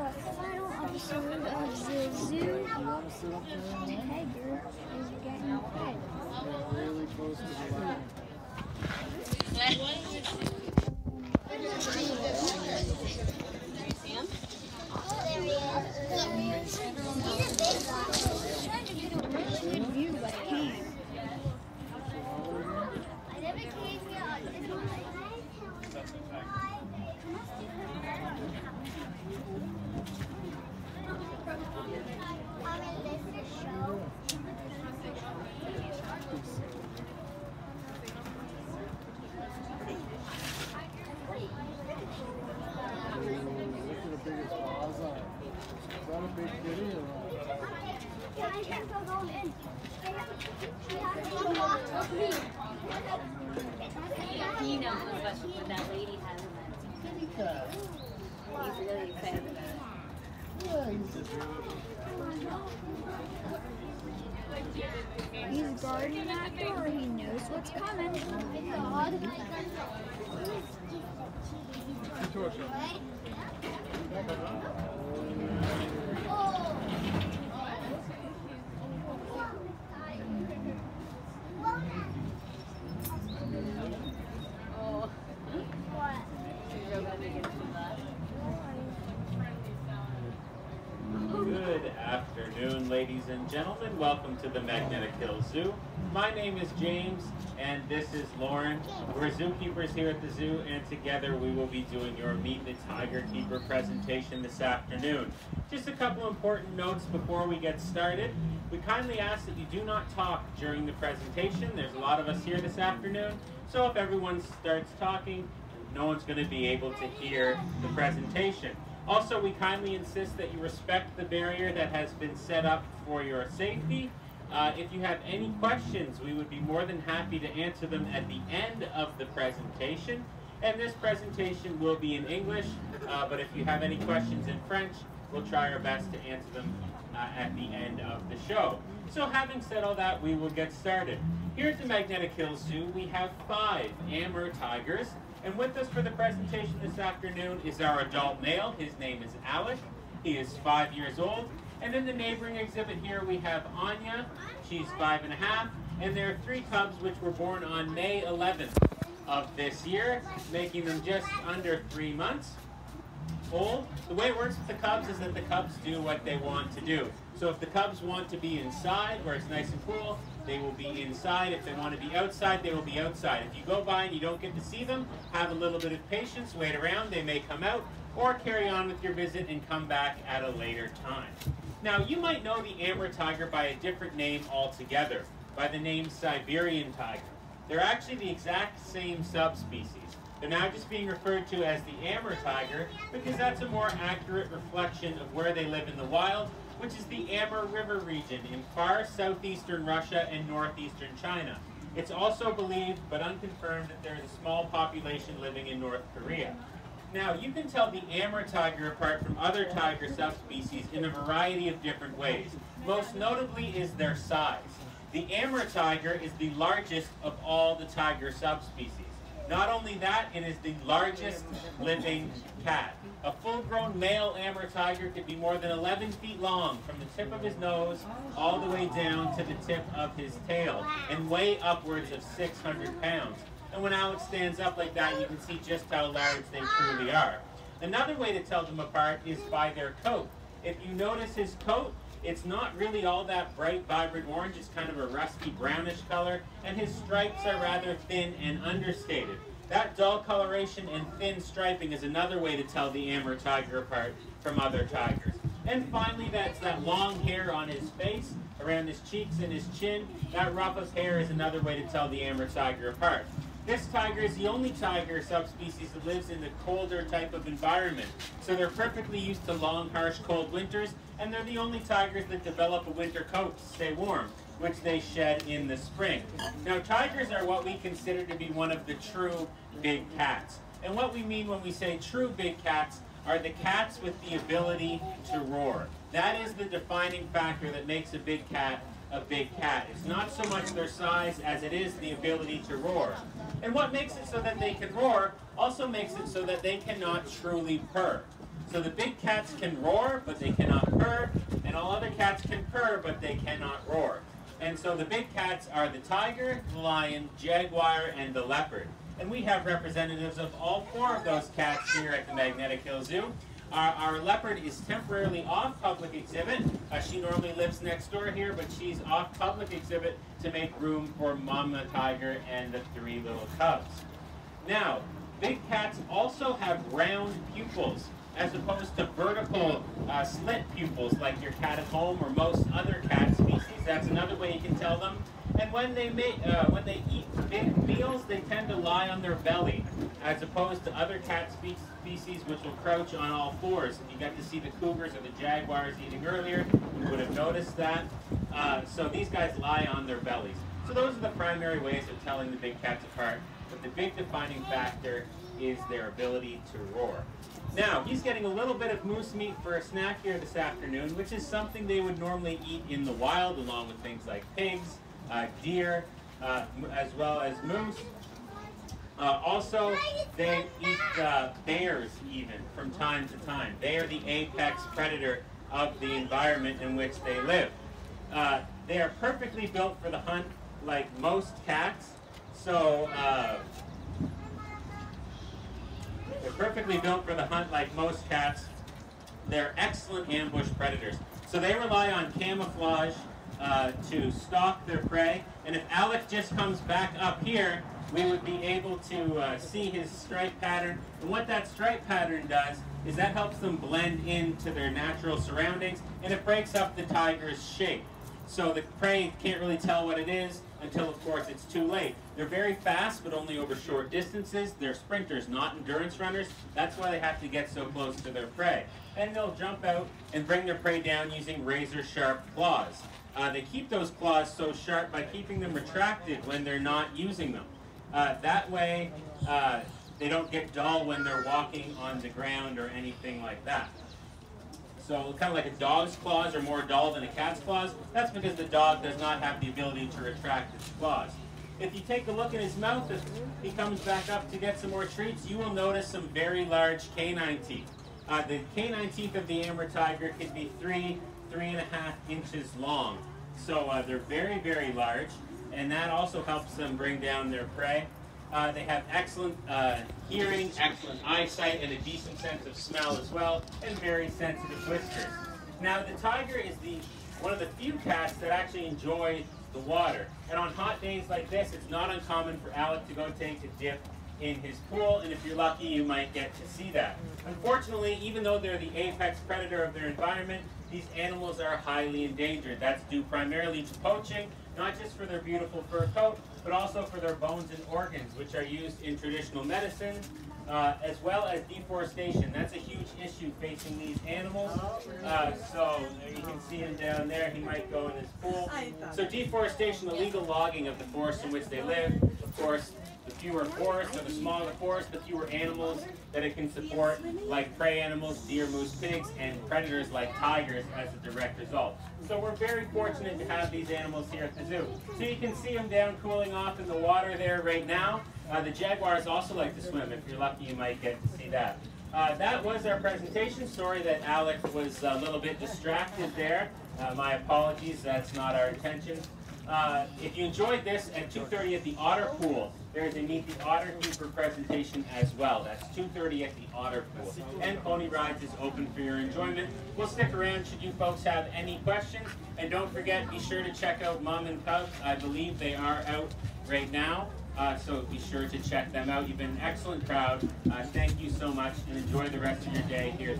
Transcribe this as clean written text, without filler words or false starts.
Final episode of the zoo. Tiger is getting fed. Really close to the line. Oh, there he is. He's a big one. I'm trying to get a really good view, but I can't. I never came here. Is that a big kitty or what? He knows what that lady has in that Kitty cat. He's really excited about it. Yeah, He's guarding that door. He knows what's coming. Oh. Good afternoon, ladies and gentlemen. Welcome to the Magnetic Hills Zoo. My name is James, and this is Lauren. We're zookeepers here at the zoo, and together we will be doing your Meet the Tiger Keeper presentation this afternoon. Just a couple important notes before we get started. We kindly ask that you do not talk during the presentation. There's a lot of us here this afternoon, so if everyone starts talking, no one's going to be able to hear the presentation. Also, we kindly insist that you respect the barrier that has been set up for your safety. If you have any questions, we would be more than happy to answer them at the end of the presentation. And this presentation will be in English, but if you have any questions in French, we'll try our best to answer them at the end of the show. So having said all that, we will get started. Here at the Magnetic Hills Zoo, we have 5 Amur tigers. And with us for the presentation this afternoon is our adult male. His name is Alec. He is 5 years old. And in the neighboring exhibit here we have Anya. She's 5.5. And there are 3 cubs which were born on May 11th of this year, making them just under 3 months old. The way it works with the cubs is that the cubs do what they want to do. So if the cubs want to be inside where it's nice and cool, they will be inside. If they want to be outside, they will be outside. If you go by and you don't get to see them, have a little bit of patience, wait around, they may come out, or carry on with your visit and come back at a later time. Now, you might know the Amur tiger by a different name altogether, by the name Siberian tiger. They're actually the exact same subspecies. They're now just being referred to as the Amur tiger because that's a more accurate reflection of where they live in the wild, which is the Amur River region in far southeastern Russia and northeastern China. It's also believed, but unconfirmed, that there is a small population living in North Korea. Now, you can tell the Amur tiger apart from other tiger subspecies in a variety of different ways. Most notably is their size. The Amur tiger is the largest of all the tiger subspecies. Not only that, it is the largest living cat. A full-grown male Amur tiger could be more than 11 feet long from the tip of his nose all the way down to the tip of his tail and weigh upwards of 600 pounds. And when Alex stands up like that, you can see just how large they truly are. Another way to tell them apart is by their coat. If you notice his coat, it's not really all that bright, vibrant orange. It's kind of a rusty brownish color, and his stripes are rather thin and understated. That dull coloration and thin striping is another way to tell the Amur tiger apart from other tigers. And finally, that's that long hair on his face, around his cheeks and his chin. That ruff of hair is another way to tell the Amur tiger apart. This tiger is the only tiger subspecies that lives in the colder type of environment. So they're perfectly used to long, harsh, cold winters, and they're the only tigers that develop a winter coat to stay warm, which they shed in the spring. Now, tigers are what we consider to be one of the true big cats. And what we mean when we say true big cats are the cats with the ability to roar. That is the defining factor that makes a big cat a big cat. It's not so much their size as it is the ability to roar. And what makes it so that they can roar also makes it so that they cannot truly purr. So the big cats can roar, but they cannot purr, and all other cats can purr, but they cannot roar. And so the big cats are the tiger, the lion, jaguar, and the leopard. And we have representatives of all 4 of those cats here at the Magnetic Hill Zoo. Our leopard is temporarily off public exhibit. She normally lives next door here, but she's off public exhibit to make room for Mama Tiger and the 3 little cubs. Now, big cats also have round pupils, as opposed to vertical slit pupils like your cat at home or most other cat species. That's another way you can tell them. And when they eat big meals, they tend to lie on their belly, as opposed to other cat species which will crouch on all 4s. If you got to see the cougars or the jaguars eating earlier, you would have noticed that. So these guys lie on their bellies. So those are the primary ways of telling the big cats apart. But the big defining factor is their ability to roar. Now, he's getting a little bit of moose meat for a snack here this afternoon, which is something they would normally eat in the wild, along with things like pigs, deer, as well as moose. Also, they eat bears even from time to time. They are the apex predator of the environment in which they live. They are perfectly built for the hunt like most cats. So, they're perfectly built for the hunt like most cats. They're excellent ambush predators. So they rely on camouflage to stalk their prey. And if Alec just comes back up here, we would be able to see his stripe pattern. And what that stripe pattern does is that helps them blend into their natural surroundings, and it breaks up the tiger's shape. So the prey can't really tell what it is until, of course, it's too late. They're very fast, but only over short distances. They're sprinters, not endurance runners. That's why they have to get so close to their prey. And they'll jump out and bring their prey down using razor-sharp claws. They keep those claws so sharp by keeping them retracted when they're not using them. That way, they don't get dull when they're walking on the ground or anything like that. So kind of like a dog's claws are more dull than a cat's claws. That's because the dog does not have the ability to retract its claws. If you take a look at his mouth, if he comes back up to get some more treats, you will notice some very large canine teeth. The canine teeth of the Amur tiger could be 3.5 inches long. So they're very, very large, and that also helps them bring down their prey. They have excellent hearing, excellent eyesight, and a decent sense of smell as well, and very sensitive whiskers. Now, the tiger is one of the few cats that actually enjoy the water. And on hot days like this, it's not uncommon for Alec to go take a dip in his pool, and if you're lucky, you might get to see that. Unfortunately, even though they're the apex predator of their environment, these animals are highly endangered. That's due primarily to poaching, not just for their beautiful fur coat, but also for their bones and organs, which are used in traditional medicine, as well as deforestation. That's a huge issue facing these animals. So you can see him down there. He might go in his pool. So deforestation, illegal logging of the forest in which they live. Of course, the fewer forests, or the smaller the forest, the fewer animals that it can support, like prey animals, deer, moose, pigs, and predators like tigers as a direct result. So we're very fortunate to have these animals here at the zoo. So you can see them down cooling off in the water there right now. The jaguars also like to swim. If you're lucky, you might get to see that. That was our presentation. Sorry that Alec was a little bit distracted there. My apologies, that's not our intention. If you enjoyed this, at 2:30 at the Otter Pool, there's a Meet the Otter Keeper presentation as well. That's 2:30 at the Otter Pool. And Pony Rides is open for your enjoyment. We'll stick around should you folks have any questions. And don't forget, be sure to check out Mom and Cubs. I believe they are out right now. So be sure to check them out. You've been an excellent crowd. Thank you so much, and enjoy the rest of your day here.